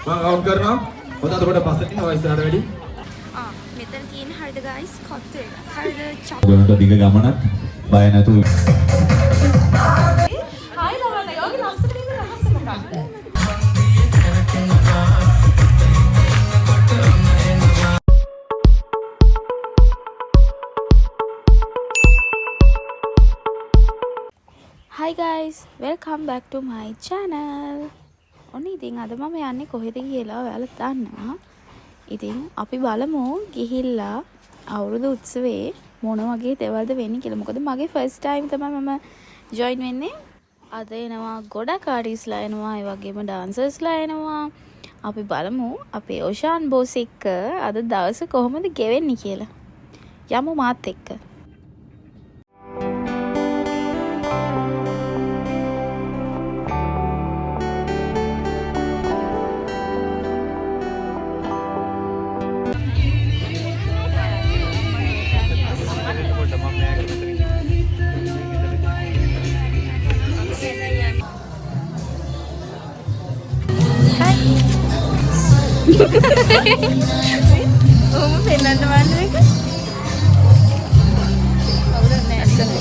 මම අවුට් කරනවා. හොඳ අතකොට පස්සට ඉන්නවා ඉස්සරහට වැඩි. මෙතන තියෙන හරිද ගයිස් කොත්තු එක. හරිද චොප්. ගොනට දිග ගමනක් බය නැතුව. හායි ලවන්න යෝගි ලස්සට ඉන්න රහස මොකක්ද? Hi guys, welcome back to my channel. ඔන්න ඉතින් අද මම යන්නේ කොහෙද කියලා ඔයාලා දන්නවා. ඉතින් අපි බලමු ගිහිල්ලා අවුරුදු උත්සවයේ මොන වගේ දේවල්ද වෙන්නේ කියලා. මොකද මගේ first time තමයි මම join වෙන්නේ. අද එනවා ගොඩක් ආටිස්ලා එනවා, ඒ වගේම dancers ලා එනවා. අපි බලමු අපේ ඔෂාන් බෝස් එක්ක අද දවස කොහොමද ගෙවෙන්නේ කියලා. යමු මාත් එක්ක. ඔහොම පෙන්නන්න වන්න එක. කවුරුත් නැහැ.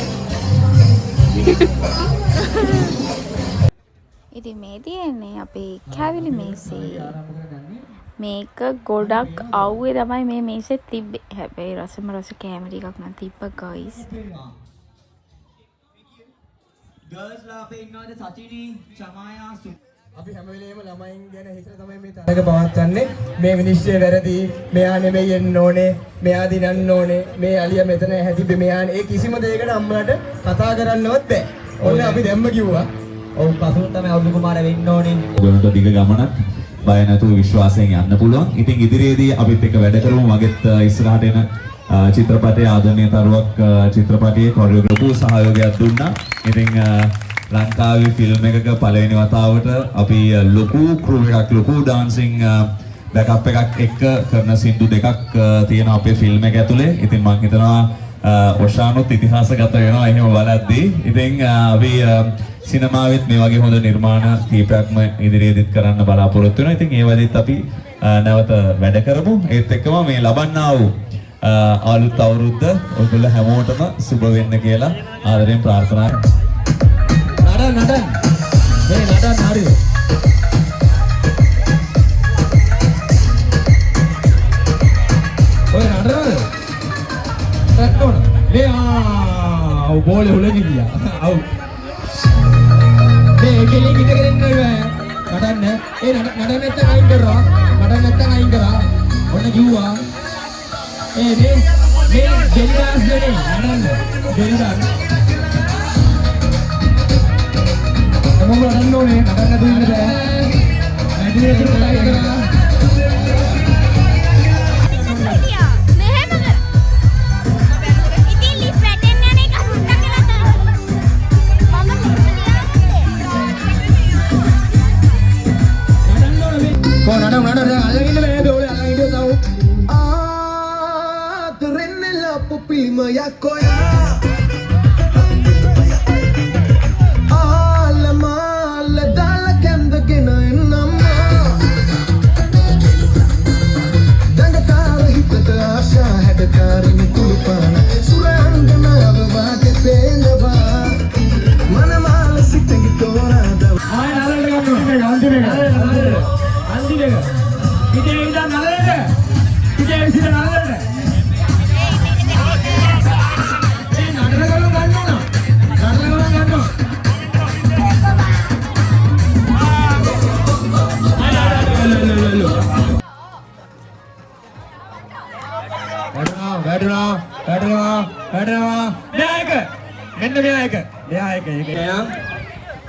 ඉතින් මේ තියෙන්නේ අපේ කැවිලි මේසේ. මේක ගොඩක් අවුවේ තමයි මේ මේසේ තිබ්බේ. හැබැයි රසම රස කැමරි එකක් නම් තිබ්බා guys. ගර්ල්ස් ලා අපේ ඉන්නවද සචිනි, චමායා, අපි හැම වෙලේම ළමයින් ගැන හිතලා තමයි මේ තරග පවත්වන්නේ. මේ විනිශ්චය වැරදි, මෙයා නෙමෙයි එන්න ඕනේ, මෙයා දිනන්න ඕනේ, මේ අලියා මෙතන හැදිබ්බේ මෙයා. ඒ කිසිම දෙයකට අම්මලාට කතා කරන්නවත් බෑ. ඔන්න අපි දැම්ම කිව්වා. ඔව් පසුන් තමයි අවුරුදු කුමාරයා වෙන්න ඕනේ. ගොනට දිග ගමනක් බය නැතුව විශ්වාසයෙන් යන්න පුළුවන්. ඉතින් ඉදිරියේදී අපිත් එක්ක වැඩ කරමු. මගෙත් ඉස්සරහට එන චිත්‍රපටයේ ආදරණීය තරුවක් චිත්‍රපටයේ කොරියෝග්‍රාෆි සහයෝගයක් දුන්නා. ඉතින් ලංකාවේ ෆිල්ම් එකක පළවෙනි වතාවට අපි ලොකු ක්‍රූ එකක්, ලොකු ඩාන්සින් බෑකප් එකක් එක්ක කරන සින්දු දෙකක් තියෙන අපේ ෆිල්ම් එක ඇතුලේ. ඉතින් මම හිතනවා ඔෂානුත් ඉතිහාසගත වෙනවා එහෙම බලද්දී. ඉතින් අපි සිනමාවෙත් මේ වගේ හොඳ නිර්මාණ කීපයක්ම ඉදිරියේදීත් කරන්න බලාපොරොත්තු වෙනවා. ඉතින් ඒ වගේත් අපි නැවත වැඩ කරමු. ඒත් එක්කම මේ ලබන්නා වූ අලුත් අවුරුද්ද ඔයගොල්ලෝ හැමෝටම සුබ වෙන්න කියලා ආදරයෙන් ප්‍රාර්ථනා කරනවා. නඩන් මේ නඩන් හරිද? ඔය නඩන රැක්කොන මේ බෝලේ හුලෙන් ගියා. අව් මේ කෙලින් ඉඳගෙන ඉන්නේ නඩන්න. ඒ නඩන්න නැත්තම් අයින් කරා. නඩන්න නැත්තම් අයින් කරා. ඔන්න කිව්වා. මේ දෙලිදාස් දෙනේ නඩන්න. දෙලිදාස් මම නඩන්න ඕනේ. නඩන්න දුන්නේ බෑ. වැඩි වෙන ට්‍රයි කරා.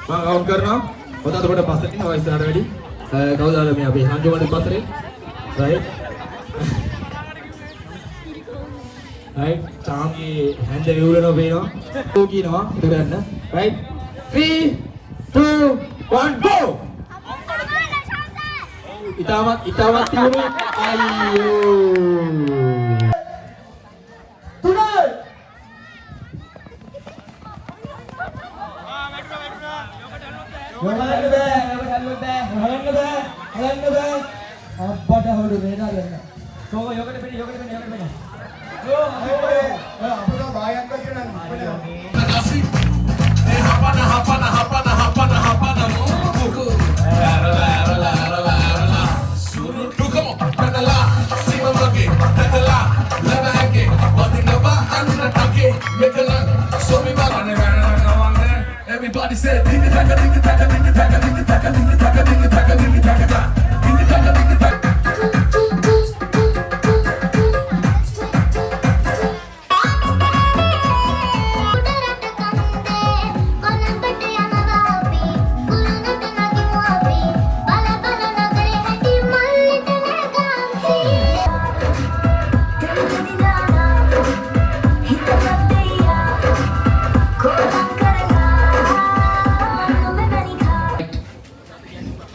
මම අවුට් කරනවා. හොඳ අතකොට පස්සට ඉන්නවා ඉස්සරහට වැඩි. කවුද ආද මේ අපේ හංජුවන්ට පස්සට? රයිට්. රයිට්. තාමේ හැන්ද විවුලනවා පේනවා. ඕ කියනවා. ඒක ගන්න. රයිට්. 3 2 1 go. ඉතාමත් තියුණු අයියෝ. Hãy subscribe cho kênh Ghiền Mì Gõ để không bỏ lỡ những video hấp dẫn. බලන්න බෑ. අප්පට හොඩු වේදා ගන්න. තෝම යොකට පිට. ඕ අපුඩා බායක් කරන්න. Everybody said, ding it, taka, ding it, taka, ding it, taka, ding it, taka, ding it, taka, ding it, taka, ding it, taka, ding it, taka, ding it, taka.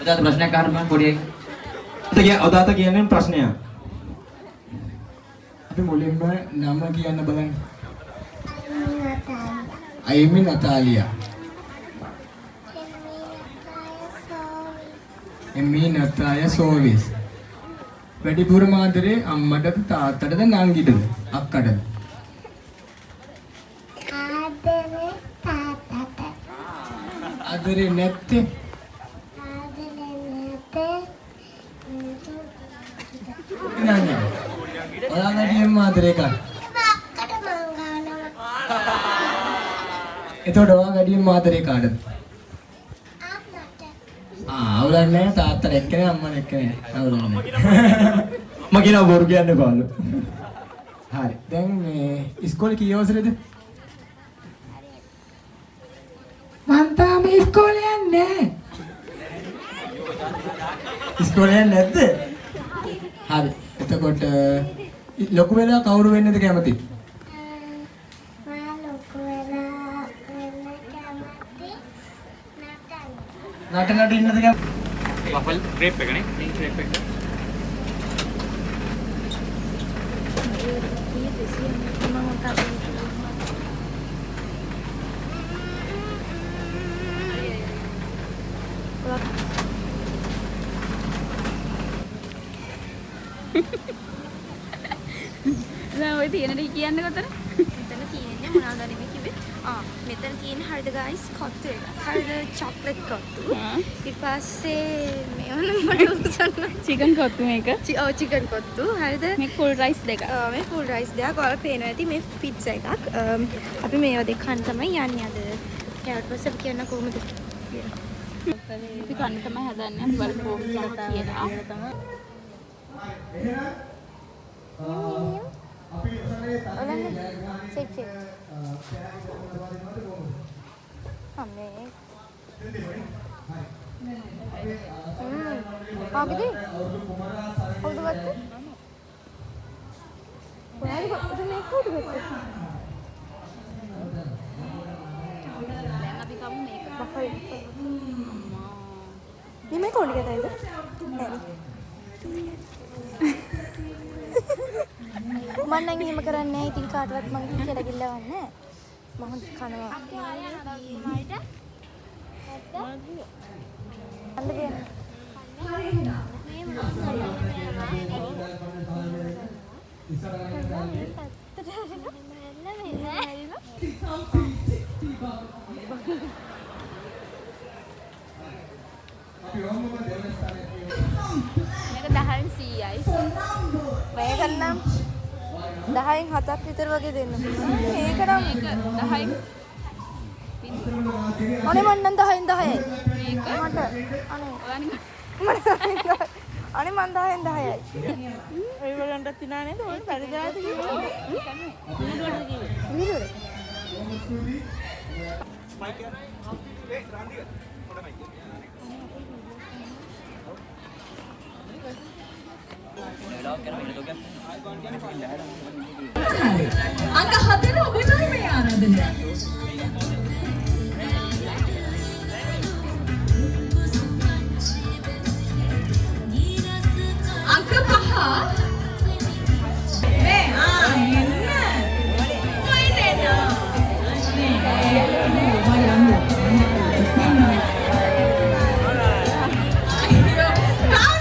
උදාට ප්‍රශ්නයක් අහන්න මම පොඩි එකක්. ඔතාත කියන්නේ ප්‍රශ්නයක්. අපි මුලින්ම නම කියන්න බලන්න. අයිමි නතාලියා. එමි නතාය සෝවිස්. වැඩිපුර මාතරේ අම්මටද තාත්තටද නංගිටද අක්කටද? ආදරේ තාත්තට. ආදරේ නැත්තේ නංගි. ඔයා වැඩියෙන් ආදරේ කරා. අක්කට මං ගන්නවා. එතකොට ඔයා වැඩියෙන් ආදරේ කාටද? අම්මට. අවුලක් නැහැ තාත්තට එක්කනේ අම්මට එක්කනේ. අවුලක් නැහැ. මම කියනවා බොරු කියන්න බාලු. හරි. දැන් මේ ඉස්කෝලේ කී අවසරේද? මං තාම ඉස්කෝලේ යන්නේ නැහැ. ඉස්කෝලේ යන්නේ නැද්ද? හරි. එතකොට ලොකු වෙලා කවුරු වෙන්නද කැමති? මා ලොකු වෙලා වෙන්න කැමති නටන්න. නට ඉන්නද කැමති? වෆල් ක්‍රේප් එකනේ ක්‍රේප් එක දැන් ඔය තියෙන දේ කියන්න කොතන? මෙතන තියෙන්නේ මොනවද නෙමෙයි කිව්වේ. මෙතන තියෙන හරිද ගයිස් කොත්තු එක. හරිද චොක්ලට් කොත්තු. ඊට පස්සේ මේවන මට උසන්න චිකන් කොත්තු මේක. ඔව් චිකන් කොත්තු. හරිද මේ ෆුල් රයිස් දෙක. මේ ෆුල් රයිස් දෙක ඔයාලා පේනවා ඇති මේ පිට්සා එකක්. අපි මේවා දෙක කන්න තමයි යන්නේ අද. ඊට පස්සේ අපි කියන්න කොහොමද කියලා. අපි කන්න තමයි හදන්නේ. අපි බලමු කොහොමද කියලා. සෙක් සෙක්. අම්මේ. ආගිදී. කවුද ගත්තේ? ඔයාලා මේක කවුද ගත්තේ? දැන් අපි කමු මේක. බෆල්. මේ කොණ්ඩ ගතයිද? මම නම් එහෙම කරන්නේ නැහැ. ඉතින් කාටවත් මම කියලා ගිල්ලවන්නේ නැහැ. මම හොඳ කනවා. අන්න දෙන්න. මේක 10න් 100යි. මේක නම් 10න් 7ක් විතර වගේ දෙන්න. මේක නම් 10න් අනේ මන් නම් 10න් 10යි. මේක මට අනේ අනේ මන් 10න් 10යි. ඒගොල්ලන්ට තිනා නේද? ඕන පරිදායද කිව්වා. අංක 4 ඔබටයි මේ ආරාධනය. අංක 5 මේ එන්න කොයි දෙනා මේ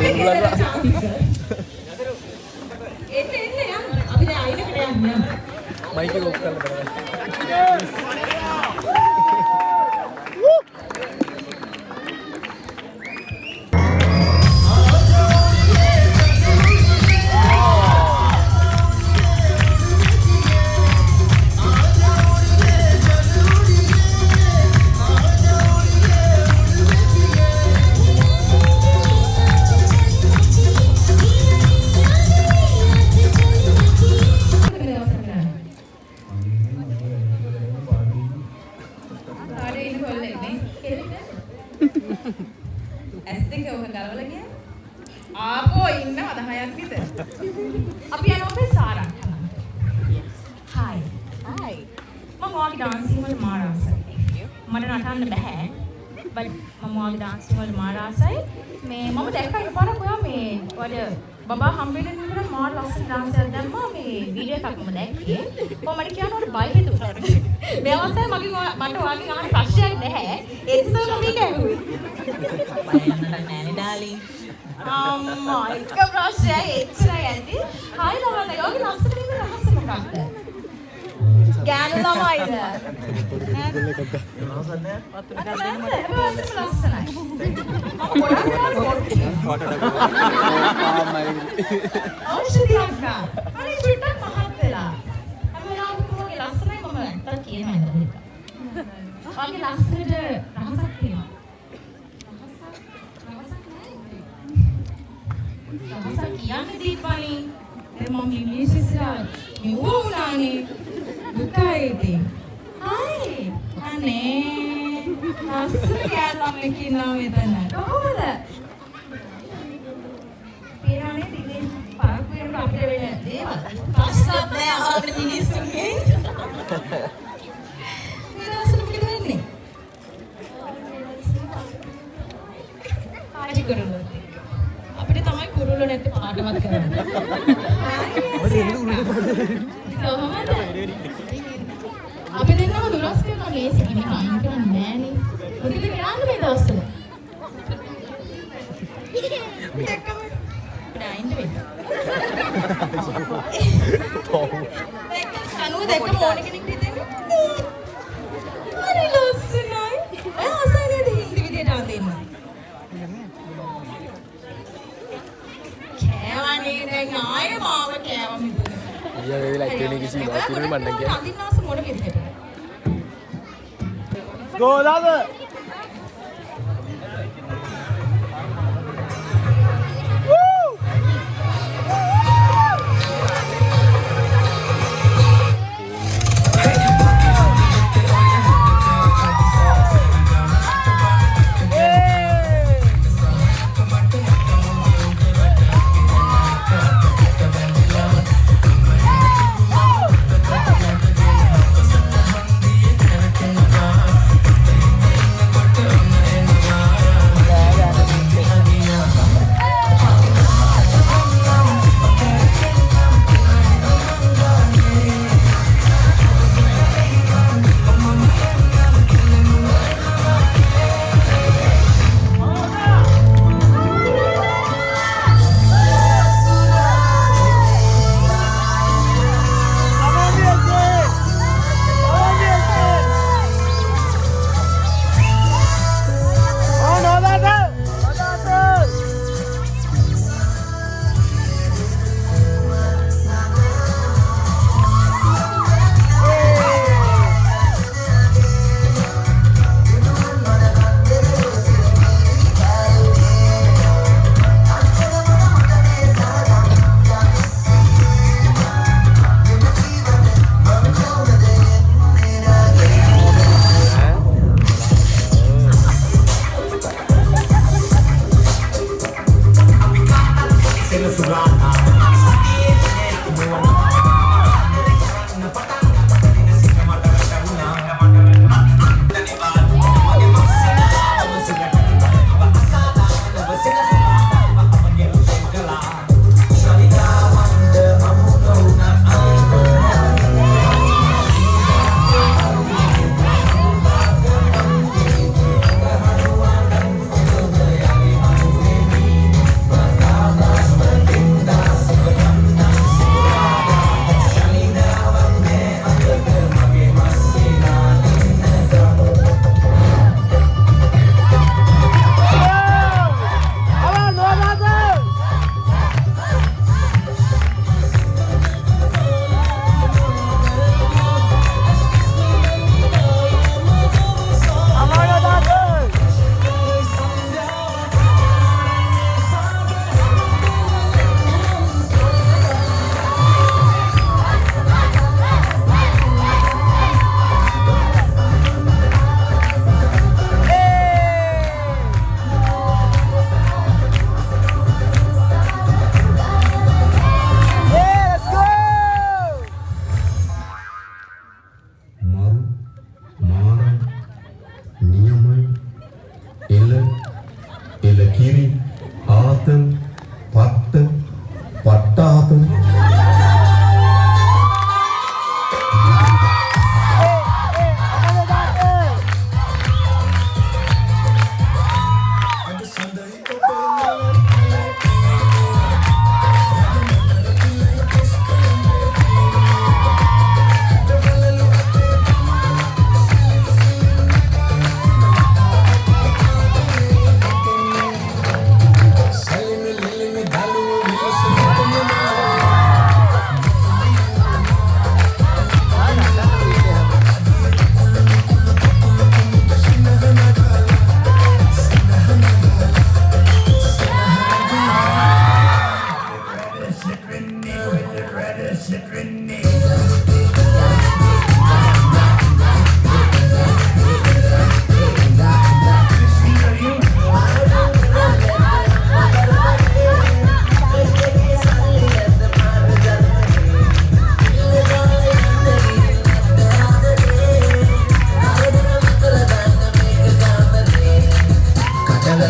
අපි ගෙදර chance එක. එන්න යන්න. අපි දැන් අයිනකට යන්න. මයික් එක ඔෆ් කරලා බලන්න. ආපෝ ඉන්නවද 6ක් විතර? අපි යනවා අපේ සාරක්. හායි. හායි. මම ඔයාගේ ඩාන්සින් වල මාර ආසයි. මට නටන්න බෑ. බත් මම ඔයාගේ ඩාන්සින් වල මාර ආසයි. මේ මම දැක්කා එකපාරක් ඔයා මේ ඔයාගේ බබා හම්බෙන්න ඉන්නකොට මාර ලස්සන ඩාන්ස් එකක් දැම්මා මේ වීඩියෝ එකක් මම දැක්කේ. කොහොමද කියනවලු බය හිතුවා. මේ අවස්ථාවේ මට ඔයාගෙන් අහන්න ප්‍රශ්නයක් නැහැ. ඒ නිසා මම මේක ඇහුවේ. බය යන්නට නෑනේ ඩාලින්. අම්මා එක ප්‍රශ්නයක් එච්චරයි ඇති. හායි ළමයි ඔයාගේ ලස්සන වෙන රහස මොකක්ද? ගෑනු ළමයිද? නේද? ලස්සනයි. ඖෂධි අක්කා. අනේ චුට්ටක් මහත් වෙලා. හැමෝම කොහොමද ලස්සනයි මම ඇත්තට කියනවා නේද? ඔයාගේ ලස්සනට රහසක් තියෙනවා. රහසක් කියන්නේ දීපණි. මම ඉංග්‍රීසි ඉස්සරහ නිවුණානේ. දුකයි ඉතින්. හායි. අනේ. ලස්සන කෑල්ලක් ඉන්නවා මෙතන. කොහොමද? පේරානේ දිනේ පාරක් වෙන අපිට වෙන්නේ දේවල්. ප්‍රශ්නක් නෑ අපේ මිනිස්සුන්ගේ. මේ දවස්වල මොකද වෙන්නේ? පාරටි කරනවා. අපිට තමයි කුරුල්ලෝ නැත්te පාටවත් කරන්නේ. කොහොමද? අපි දෙන්නම දුරස් කරනවා ලේසි කෙනෙක් අයින් කරන්නේ නෑනේ. මොකද කරන්නේ මේ දවස්වල? දැක්කම ඩයින් වෙන්න. දැක්කම ඕන කෙනෙක්ට හිතෙන්නේ. අනේ ලස්සනයි. ඔය ආසයිනේද හින්දි විදියට අඳින්න. කෑවනේ දැන් ආයෙ මාව කෑවා මිදුන. ඊය වෙලා ඉන්නේ කිසි මොකක්ද මම නම් කියන්නේ. අඳින්නාස මොන විදියට? ගෝලාද?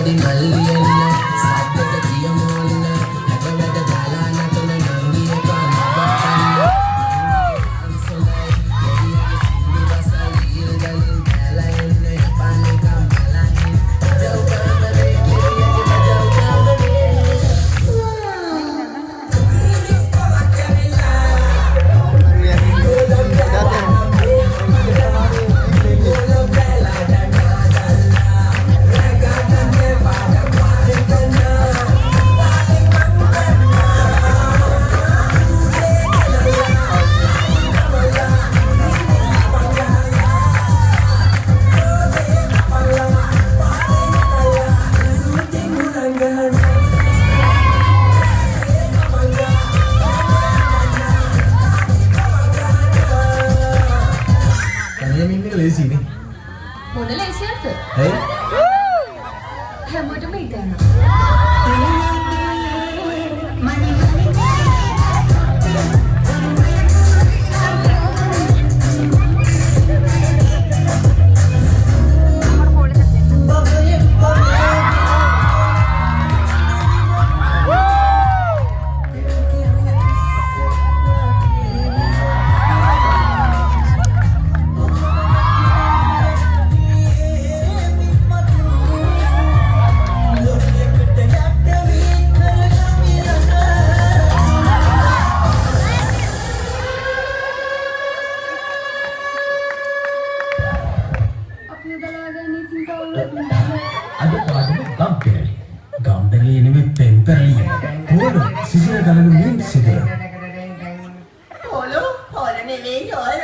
පොඩි මල්ලියන්න සද්දට කියමු ඔන්න හැබ වැඩ දාලා නැතන නංගි එකා නවත්තන්න අන්සලයි දෙවියගේ සින්දු රසයි ඊල් ගලින් බැලා එන්න යපන්නේ කම් බලන්නේ ජව් කාමරේ දෙවියගේ ජව් කාමරේ මොන ලේසියක්ද? හැමෝටම ඉතන. අද පාඩම ගම්පෙරළි. ගම්පෙරළි නෙමෙයි පෙම්පෙරළි. හොර සිසිල ගලන මින් සිසිල. හොල නෙමෙයි හොල.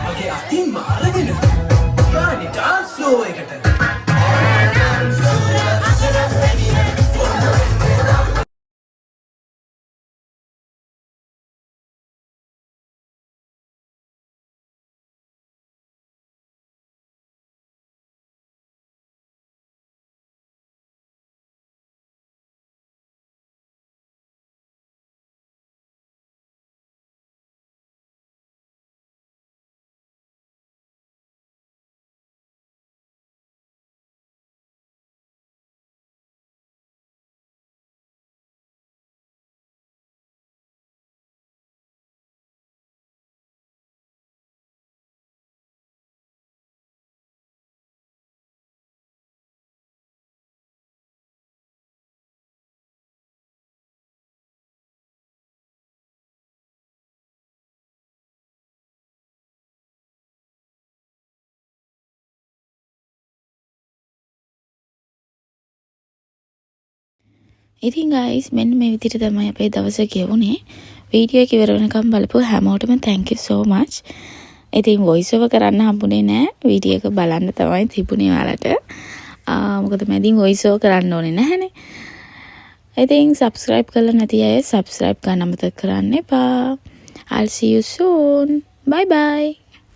මගේ අතින්ම අරගෙන ගානේ ඩාන්ස් ෆ්ලෝ එකට ඉතින් guys මෙන්න මේ විදිහට තමයි අපේ දවස ගෙවුනේ. වීඩියෝ එක ඉවර වෙනකම් බලපුව හැමෝටම thank you so much. ඉතින් voice over කරන්න හම්බුනේ නැහැ. වීඩියෝ එක බලන්න තමයි තිබුණේ ඔයාලට. මොකද මැදින් voice over කරන්න ඕනේ නැහනේ. ඉතින් subscribe කරලා නැති අය subscribe කරන්න අමතක කරන්න එපා. I'll see you soon. Bye bye.